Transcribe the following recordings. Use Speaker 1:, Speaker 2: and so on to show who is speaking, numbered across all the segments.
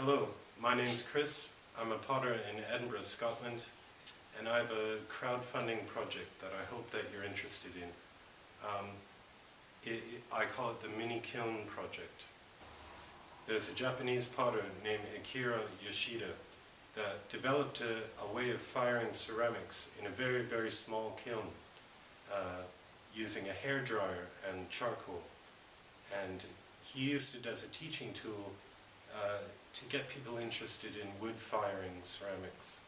Speaker 1: Hello, my name's Chris. I'm a potter in Edinburgh, Scotland, and I have a crowdfunding project that I hope that you're interested in. I call it the Mini Kiln project. There's a Japanese potter named Akira Yoshida that developed a way of firing ceramics in a very, very small kiln using a hairdryer and charcoal. And he used it as a teaching tool to get people interested in wood firing ceramics.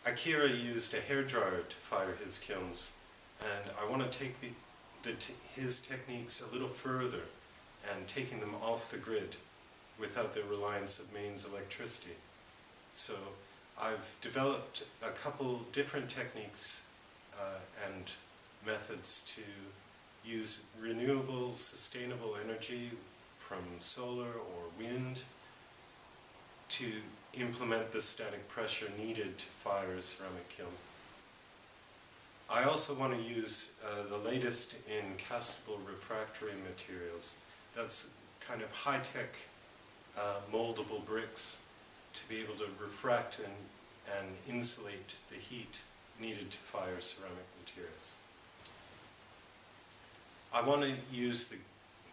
Speaker 1: Akira used a hairdryer to fire his kilns, and I want to take his techniques a little further and taking them off the grid without the reliance of mains electricity. So I've developed a couple different techniques and methods to use renewable, sustainable energy from solar or wind to implement the static pressure needed to fire a ceramic kiln. I also want to use the latest in castable refractory materials. That's kind of high-tech moldable bricks to be able to refract and insulate the heat needed to fire ceramic materials. I want to use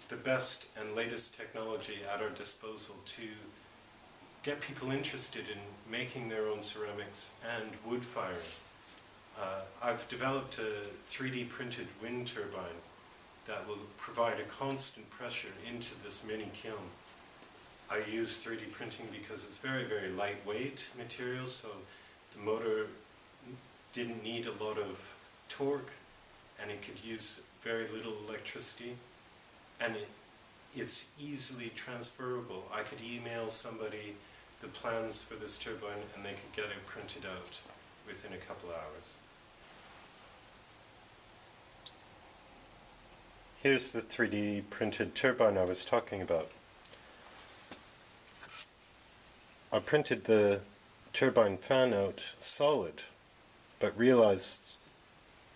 Speaker 1: the best and latest technology at our disposal to get people interested in making their own ceramics and wood firing. I've developed a 3D printed wind turbine that will provide a constant pressure into this mini kiln. I use 3D printing because it's very, very lightweight material, so the motor didn't need a lot of torque and it could use very little electricity, and it's easily transferable. I could email somebody the plans for this turbine and they could get it printed out within a couple hours. Here's the 3D printed turbine I was talking about. I printed the turbine fan out solid, but realized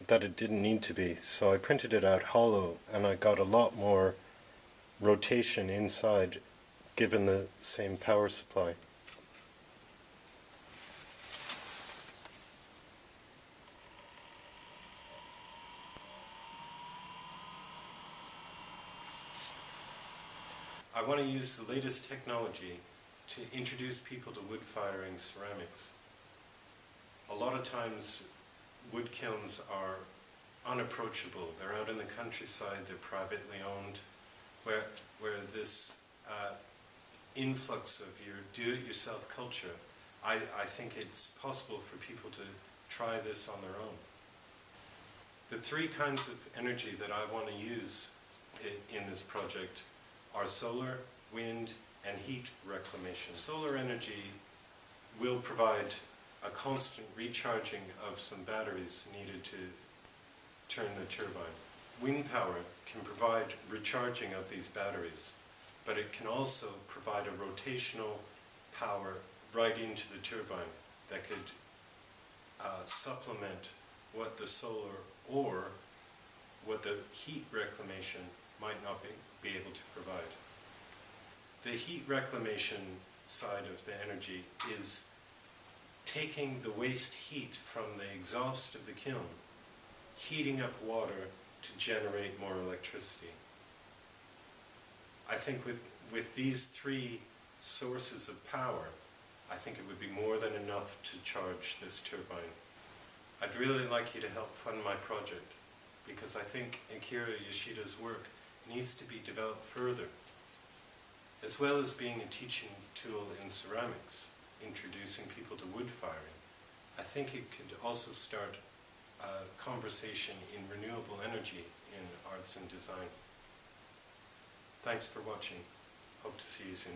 Speaker 1: that it didn't need to be, so I printed it out hollow, and I got a lot more rotation inside given the same power supply. I want to use the latest technology to introduce people to wood firing ceramics. A lot of times wood kilns are unapproachable. They're out in the countryside, they're privately owned, where this influx of your do-it-yourself culture, I think it's possible for people to try this on their own. The three kinds of energy that I want to use in this project are solar, wind, and heat reclamation. Solar energy will provide a constant recharging of some batteries needed to turn the turbine. Wind power can provide recharging of these batteries, but it can also provide a rotational power right into the turbine that could supplement what the solar or what the heat reclamation might not be able to provide. The heat reclamation side of the energy is taking the waste heat from the exhaust of the kiln, heating up water to generate more electricity. I think with these three sources of power, I think it would be more than enough to charge this turbine. I'd really like you to help fund my project, because I think Akira Yoshida's work needs to be developed further. As well as being a teaching tool in ceramics, introducing people to wood firing, I think it could also start a conversation in renewable energy in arts and design. Thanks for watching. Hope to see you soon.